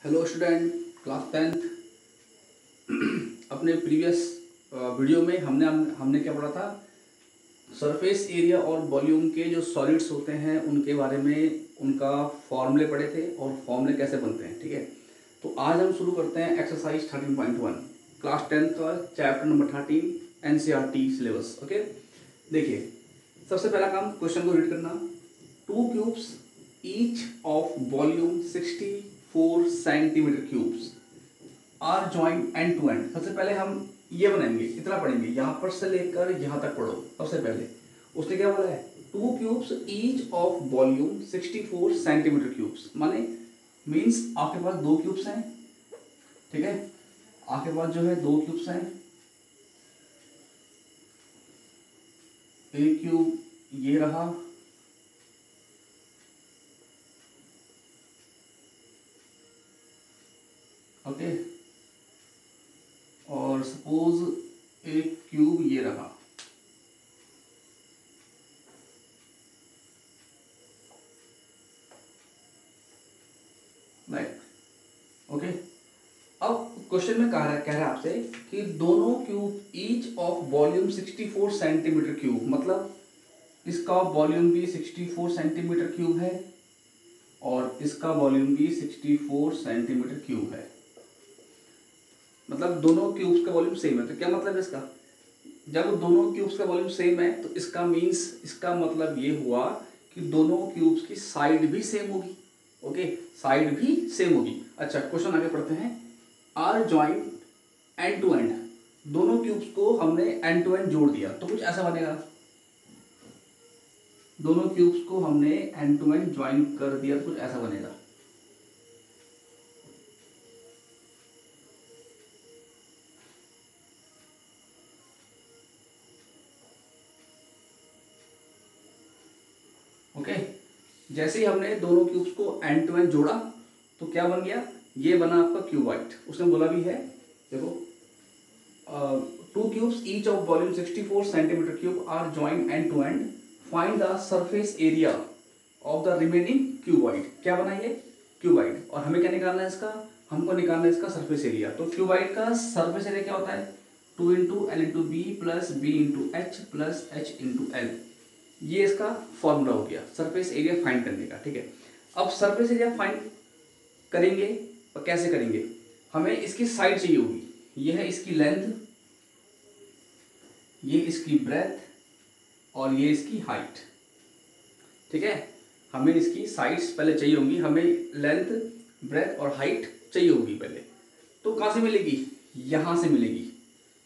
Hello student, class 10th। अपने previous video में हमने क्या पढ़ा था। सरफेस एरिया और वॉल्यूम के जो सॉलिड्स होते हैं उनके बारे में उनका फॉर्मूले पढ़े थे और फॉर्मूले कैसे बनते हैं। ठीक है, तो आज हम शुरू करते हैं एक्सरसाइज 13.1 क्लास 10th का chapter number 13 NCERT syllabus. Okay, देखिए सबसे पहला काम क्वेश्चन को रीड करना। Two cubes each of volume 64 centimetre cubes are joined end to end. सबसे पहले हम ये बनाएंगे, इतना पढ़ेंगे, यहां पर से लेकर यहां तक पढ़ो। सबसे पहले उसने क्या बोला है, to cubes each of volume 64 centimetre cubes, माने मीन्स आपके पास दो क्यूब्स हैं। ठीक है, आपके पास जो है दो क्यूब्स हैं। एक क्यूब ये रहा, ओके, और सपोज एक क्यूब ये रहा। Right, okay. अब क्वेश्चन में कह रहा है आपसे कि दोनों cube each of volume 64 centimetre cube, मतलब इसका वॉल्यूम भी 64 सेंटीमीटर क्यूब है और इसका वॉल्यूम भी 64 सेंटीमीटर क्यूब है। मतलब दोनों क्यूब्स का वॉल्यूम सेम है। तो क्या मतलब है इसका, जब दोनों क्यूब्स का वॉल्यूम सेम है तो इसका मीन्स, इसका मतलब ये हुआ कि दोनों क्यूब्स की साइड भी सेम होगी। ओके, साइड भी सेम होगी। अच्छा, क्वेश्चन आगे पढ़ते हैं। Are joined end to end, दोनों क्यूब्स को हमने एंड टू एंड जोड़ दिया तो कुछ ऐसा बनेगा। दोनों क्यूब्स को हमने एंड टू एंड ज्वाइन कर दिया तो कुछ ऐसा बनेगा। ओके, जैसे ही हमने दोनों क्यूब्स को एंड टू एंड जोड़ा तो क्या बन गया, ये बना आपका क्यूबाइट। उसने बोला भी है, देखो, two cubes each of volume 64 centimetre cube are join end to end, find the surface area of the remaining cuboid. क्या बना ये, क्यूबाइट। और हमें क्या निकालना है इसका, हमको निकालना है इसका सरफेस एरिया। तो क्यूबाइट का सरफेस एरिया क्या होता है, 2 into L into B plus B into H plus H into L. ये इसका फॉर्मूला हो गया सरफेस एरिया फाइंड करने का। ठीक है, अब सरफेस एरिया फाइंड करेंगे और कैसे करेंगे, हमें इसकी साइड चाहिए होगी। ये है इसकी लेंथ, ये इसकी ब्रेथ और ये इसकी हाइट। ठीक है, हमें इसकी साइड्स पहले चाहिए होंगी, हमें लेंथ, ब्रेथ और हाइट चाहिए होगी पहले। तो कहां से मिलेगी, यहां से मिलेगी,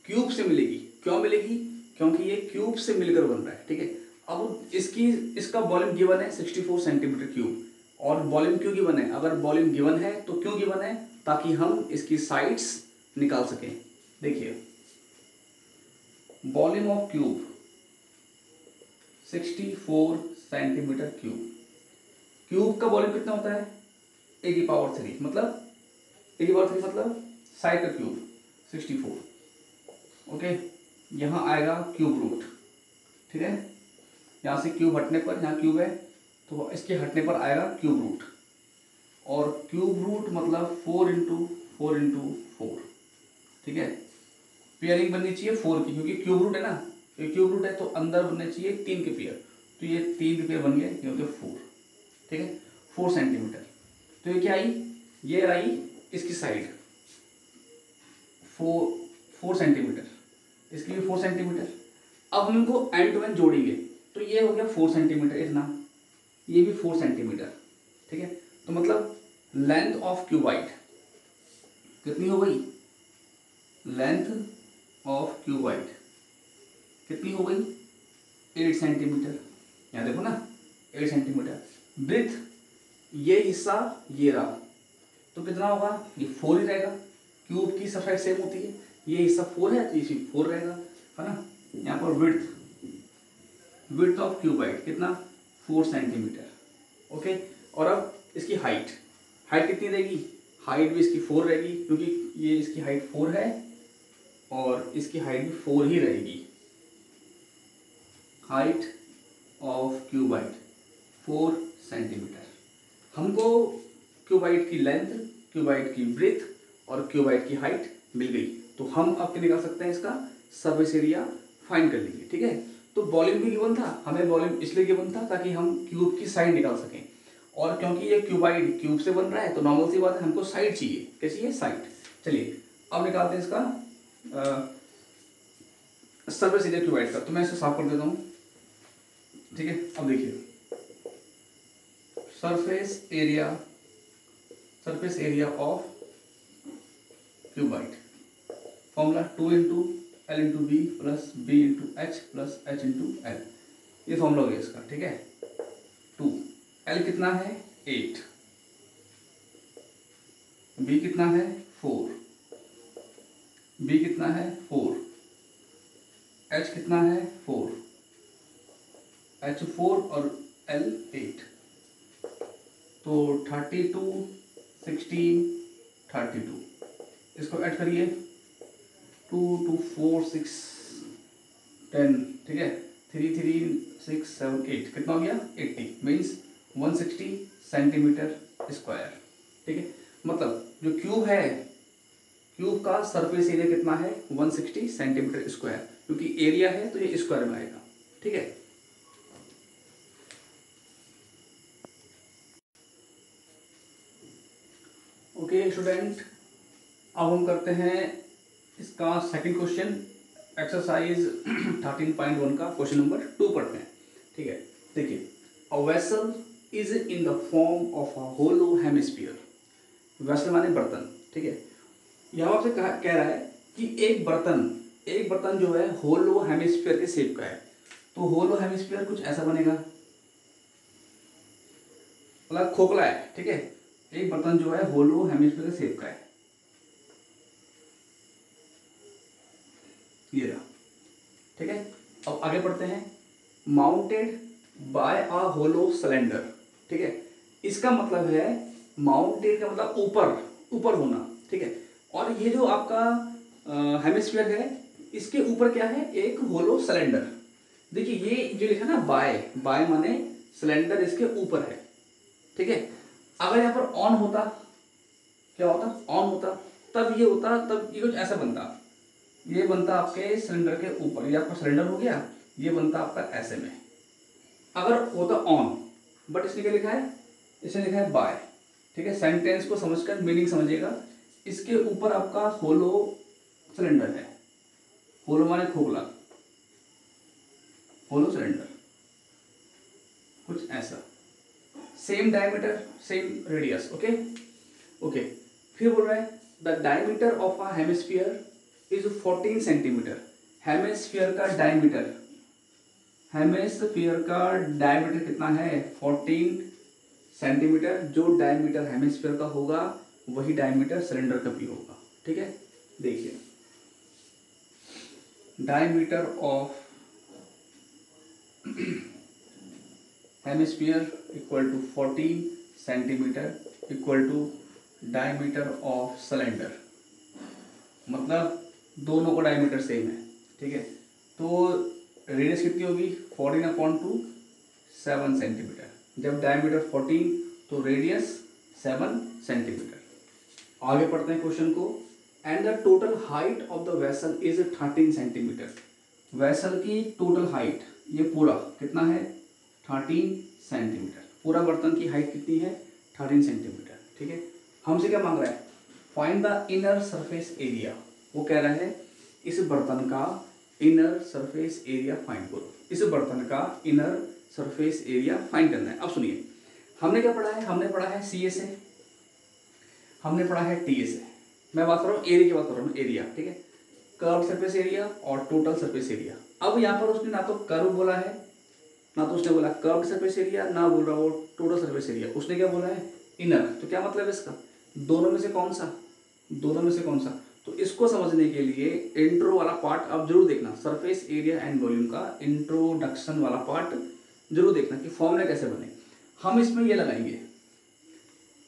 क्यूब से मिलेगी। क्यों मिलेगी, क्योंकि ये क्यूब से मिलकर बन रहा है। ठीक है, अब इसका वॉल्यूम गिवन है 64 सेंटीमीटर क्यूब, और वॉल्यूम क्यों गिवन है, अगर वॉल्यूम गिवन है तो क्यों गिवन है, ताकि हम इसकी साइड्स निकाल सकें। देखिए, volume of cube 64 centimetre cube. Cube का वॉल्यूम कितना होता है, ए की पावर 3, मतलब ए की पावर 3 मतलब साइड का क्यूब 64। ओके, यहां आएगा क्यूब रूट। ठीक है, यहां से क्यूब हटने पर, यहां क्यूब है तो इसके हटने पर आएगा क्यूब रूट। और क्यूब रूट मतलब 4 इंटू 4 इंटू 4। ठीक है, पेयरिंग बननी चाहिए 4 की, क्योंकि क्यूब रूट है ना, ये क्यूब रूट है तो अंदर बनने चाहिए 3 के पेयर। तो ये 3 के पेयर बन गए, ये होते 4। ठीक है, 4 सेंटीमीटर। तो ये क्या आई, ये आई इसकी साइड 4 सेंटीमीटर, इसकी भी 4 सेंटीमीटर। अब हम इनको एंड टू एंड जोड़ेंगे तो ये हो गया 4 सेंटीमीटर इतना, ये भी 4 सेंटीमीटर। ठीक है, तो मतलब लेंथ ऑफ क्यूबाइट कितनी हो गई, लेंथ ऑफ क्यूबाइट कितनी हो गई, 8 सेंटीमीटर। यहाँ देखो ना, 8 सेंटीमीटर। ब्रेथ, ये हिस्सा ये रहा तो कितना होगा, ये 4 ही रहेगा, क्यूब की सब साइड सेम होती है। ये हिस्सा 4 है तो ये 4 रहेगा, है ना। यहाँ पर विड्थ, विड्थ ऑफ क्यूबाइट कितना, 4 सेंटीमीटर। ओके, और अब इसकी हाइट, हाइट कितनी रहेगी, हाइट भी इसकी 4 रहेगी, क्योंकि ये इसकी हाइट 4 है और इसकी हाइट भी 4 ही रहेगी। Height of qubit 4 centimetre. हमको क्यूबाइट की लेंथ, क्यूबाइड की ब्रेथ और क्यूबाइड की हाइट मिल गई, तो हम अब क्या निकाल सकते हैं, इसका सरफेस एरिया फाइंड कर लेंगे। ठीक है, तो वॉल्यूम भी गिवन था, हमें वॉल्यूम इसलिए गिवन था ताकि हम क्यूब की साइड निकाल सकें, और क्योंकि ये क्यूबाइड क्यूब से बन रहा है तो नॉर्मल सी बात है, हमको साइड चाहिए। क्या चाहिए? साइड। चलिए अब निकालते हैं इसका सरफेस एरिया क्यूबाइड का। तो मैं इसे साफ कर देता हूँ। ठीक है, अब देखिए surface area of cuboid, formula 2 into L into B plus B into H plus H into L, ये फॉर्मूला हो गया इसका। ठीक है, 2, एल कितना है 8, बी कितना है 4, बी कितना है 4, एच कितना है 4, एच 4 और एल 8, तो 32 16 32, इसको ऐड करिए 2 2 4 6 10, ठीक है, 3 3 6 7 8, कितना हो गया 80, मीन्स 160 सेंटीमीटर स्क्वायर। ठीक है, मतलब जो क्यूब है, क्यूब का सरफेस एरिया कितना है 160 सेंटीमीटर स्क्वायर, क्योंकि एरिया है तो ये स्क्वायर में आएगा। ठीक है, ओके स्टूडेंट, अब हम करते हैं इसका सेकंड क्वेश्चन, एक्सरसाइज 13.1 का क्वेश्चन नंबर 2 पढ़ते हैं। ठीक है, देखिए, a vessel is in the form of a hollow hemisphere, vessel माने बर्तन। ठीक है, यहाँ आपसे कह रहा है कि एक बर्तन जो है होलो हेमिस्फीयर के शेप का है, तो होलो हेमिस्फीयर कुछ ऐसा बनेगा, मतलब खोखला है। ठीक है, एक बर्तन जो है होलो हेमिस्फीयर के शेप का है, ये रहा। ठीक है, अब आगे पढ़ते हैं, माउंटेड बाय अ होलो सिलेंडर। ठीक है, इसका मतलब है माउंटेड का मतलब ऊपर होना। ठीक है, और ये जो आपका हेमिस्फीयर है, इसके ऊपर क्या है, एक होलो सिलेंडर। देखिए ये जो लिखा ना बाय माने सिलेंडर इसके ऊपर है। ठीक है, अगर यहाँ पर ऑन होता, क्या होता, ऑन होता, तब ये होता, तब ये कुछ ऐसा बनता, ये बनता आपके सिलेंडर के ऊपर, ये आपका सिलेंडर हो गया, ये बनता आपका ऐसे में, अगर होता ऑन, बट इसने क्या लिखा है, इसने लिखा है बाय। ठीक है, सेंटेंस को समझकर मीनिंग समझिएगा, इसके ऊपर आपका होलो सिलेंडर है, होलो माने खोखला, होलो सिलेंडर कुछ ऐसा, same diameter same radius. Okay, फिर बोल रहा है the diameter of a hemisphere is 14 centimetre, hemisphere का डायमीटर कितना है 14 सेंटीमीटर, जो डायमीटर हेमिस्फीयर का होगा वही डायमीटर सिलेंडर का भी होगा। ठीक है, देखिए diameter of hemisphere equal to 14 centimetre equal to diameter of cylinder, मतलब दोनों का डायमीटर सेम है। ठीक है, तो रेडियस कितनी होगी 14/2 7 सेंटीमीटर, जब डायमीटर 14 तो रेडियस 7 सेंटीमीटर। आगे पढ़ते हैं क्वेश्चन को, and the total height of the vessel is 13 centimetre, vessel की टोटल हाइट ये पूरा कितना है 13 सेंटीमीटर, पूरा बर्तन की हाइट कितनी है 13 सेंटीमीटर। ठीक है, हमसे क्या मांग रहा है, find the inner surface area, वो कह रहा है इस बर्तन का इनर सरफेस एरिया फाइंड करो, इस बर्तन का इनर सरफेस एरिया फाइंड करना है। अब सुनिए, हमने क्या पढ़ा है, हमने पढ़ा है सी एस ए, हमने पढ़ा है टी एस ए, मैं बात कर रहा हूँ एरिया की बात कर रहा हूँ, एरिया। ठीक है, कर्व सरफेस एरिया और टोटल सरफेस एरिया। अब यहाँ पर उसने ना तो कर्व बोला है, ना तो उसने बोला कर्व सरफेस एरिया, ना बोल रहा वो टोटल सरफेस एरिया, उसने क्या बोला है इनर। तो क्या मतलब है इसका, दोनों में से कौन सा, तो इसको समझने के लिए इंट्रो वाला पार्ट आप जरूर देखना, सरफेस एरिया एंड वॉल्यूम का इंट्रोडक्शन वाला पार्ट जरूर देखना कि फॉर्मूला कैसे बने। हम इसमें ये लगाएंगे,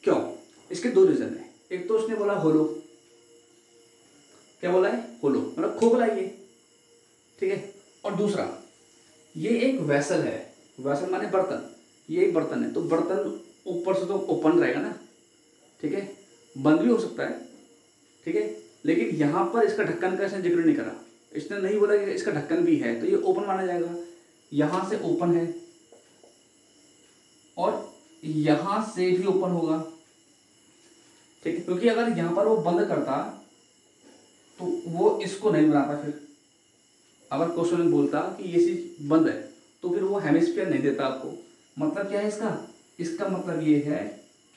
क्यों, इसके दो रीजन है, एक तो उसने बोला होलो, क्या बोला है होलो मतलब खोखला ये। ठीक है, और दूसरा ये एक वेसल है, वेसल माने बर्तन, ये एक बर्तन है, तो बर्तन ऊपर से तो ओपन रहेगा ना। ठीक है, बंद भी हो सकता है, ठीक है, लेकिन यहाँ पर इसका ढक्कन का इसने जिक्र नहीं करा, इसने नहीं बोला कि इसका ढक्कन भी है, तो ये ओपन माना जाएगा। यहाँ से ओपन है और यहाँ से भी ओपन होगा, ठीक है, क्योंकि अगर यहाँ पर वो बंद करता तो वो इसको नहीं बनाता। फिर अगर क्वेश्चन में बोलता कि ये चीज बंद है तो फिर वो हेमिस्फीयर नहीं देता आपको। मतलब क्या है इसका, इसका मतलब ये है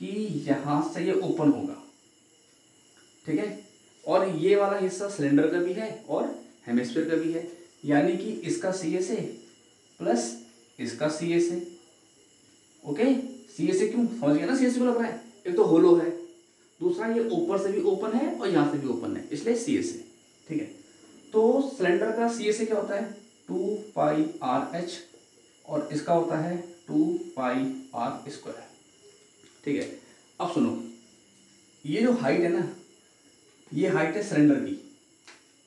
कि यहां से ये ओपन होगा, ठीक है, और ये वाला हिस्सा सिलेंडर का भी है और हेमिस्फीयर का भी है, यानी कि इसका सी एस ए प्लस इसका C S A. Okay, C S A क्यों समझ गया ना, सी एस ए को लग रहा है, एक तो होलो है, दूसरा ये ऊपर से भी ओपन है और यहाँ से भी ओपन है, इसलिए सी एस ए, ठीक है। तो सिलेंडर का सी एस ए क्या होता है 2 पाई आर एच और इसका होता है 2 पाई आर स्क्वायर, ठीक है। अब सुनो, ये जो हाइट है ना, ये हाइट है सिलेंडर की,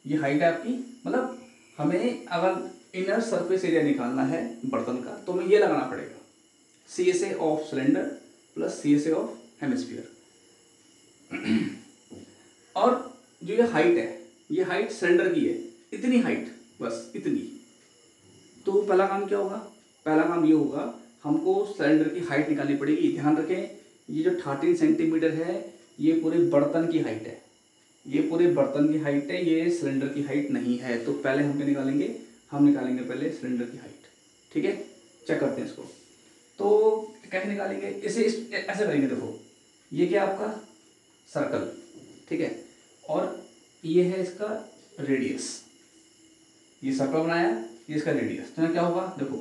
ये हाइट है आपकी, मतलब हमें अगर इनर सरफेस एरिया निकालना है बर्तन का तो हमें ये लगाना पड़ेगा, C S A of cylinder plus C S A of hemisphere. और जो ये हाइट है, ये हाइट सिलेंडर की है, इतनी हाइट, बस इतनी। तो पहला काम क्या होगा, पहला काम ये होगा, हमको सिलेंडर की हाइट निकालनी पड़ेगी। ध्यान रखें, ये जो 13 सेंटीमीटर है ये पूरे बर्तन की हाइट है, ये पूरे बर्तन की हाइट है, ये सिलेंडर की हाइट नहीं है। तो पहले हम क्या निकालेंगे, हम निकालेंगे पहले सिलेंडर की हाइट, ठीक है। चेक करते हैं इसको, तो कैसे निकालेंगे इसे, ऐसे करेंगे, देखो ये क्या आपका सर्कल, ठीक है, और ये है इसका रेडियस, ये सर्कल बनाया, ये इसका रेडियस, तो क्या होगा देखो,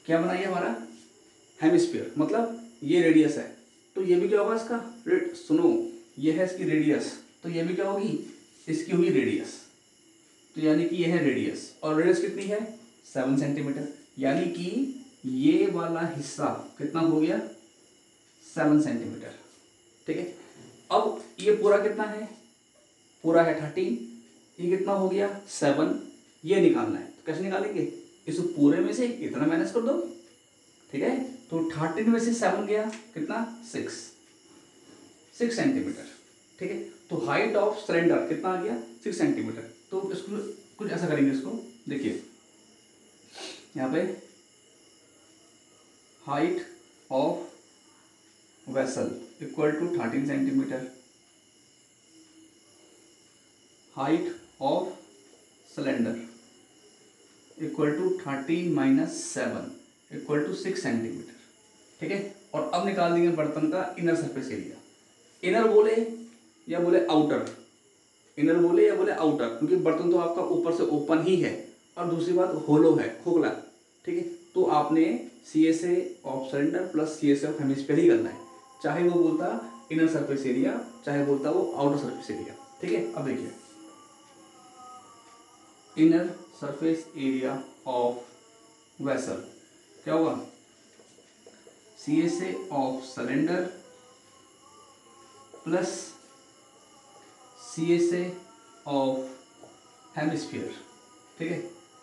क्या बनाइए हमारा हेमिस्फीयर, मतलब ये रेडियस है, तो ये भी क्या होगा इसका सुनो, ये है इसकी रेडियस, तो ये भी क्या होगी, इसकी होगी रेडियस, तो यानी कि ये है रेडियस, और रेडियस कितनी है 7 सेंटीमीटर, यानी कि ये वाला हिस्सा कितना हो गया 7 सेंटीमीटर, ठीक है। अब ये पूरा कितना है, पूरा है 13, ये कितना हो गया 7, ये निकालना है, तो कैसे निकालेंगे, इस पूरे में से इतना माइनस कर दो, ठीक है। तो 13 में से 7 गया कितना 6 सेंटीमीटर, ठीक है। तो हाइट ऑफ सिलेंडर कितना आ गया 6 सेंटीमीटर। तो इसको कुछ ऐसा करेंगे, इसको देखिए यहाँ पे, height of vessel equal to 13 centimetre, height of cylinder equal to 13 minus 7 equal to 6 centimetre, ठीक है। और अब निकाल देंगे बर्तन का इनर सरफेस एरिया, इनर बोले या बोले आउटर, इनर बोले या बोले आउटर, क्योंकि बर्तन तो आपका ऊपर से ओपन ही है और दूसरी बात होलो है, खोखला, ठीक है। तो आपने C S A of cylinder plus C S A of hemisphere ही करना है, चाहे वो बोलता इनर सरफेस एरिया चाहे बोलता वो आउटर सरफेस एरिया, ठीक है। अब देखिए inner surface area of vessel क्या होगा, C S A of cylinder plus C S A of hemisphere, ठीक है।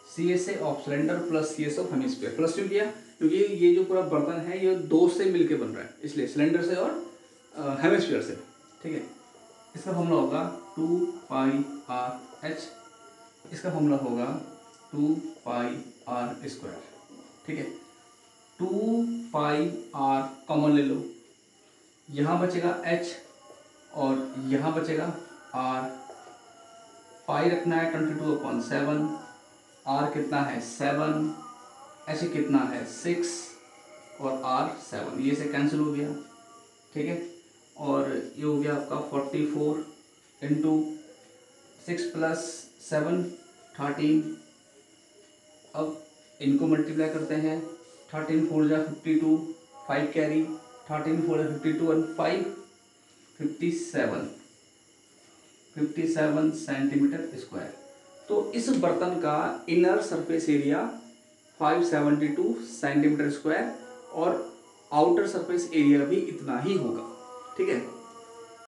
C S A of cylinder plus C S of hemisphere, plus क्यों किया, क्योंकि ये जो पूरा बर्तन है ये दो से मिलके बन रहा है, इसलिए सिलेंडर से और हेमिस्फीयर से, ठीक है। इसका फॉर्मूला होगा 2 पाई आर एच, इसका फॉर्मूला होगा 2 पाई आर स्क्वायर, ठीक है। 2 पाई आर कॉमन ले लो, यहाँ बचेगा h और यहाँ बचेगा r, पाई रखना है 22/7, r कितना है 7, h कितना है 6 और r 7, ये से कैंसिल हो गया, ठीक है। और ये हो गया आपका 44 इंटू 6 प्लस 7 13, अब इनको मल्टीप्लाई करते हैं, 13 4 जा 52, 5 कैरी, 13 4 जा 52 और 5 57 सेंटीमीटर स्क्वायर। तो इस बर्तन का inner surface area 572 centimetre square और आउटर सरफेस एरिया भी इतना ही होगा, ठीक है।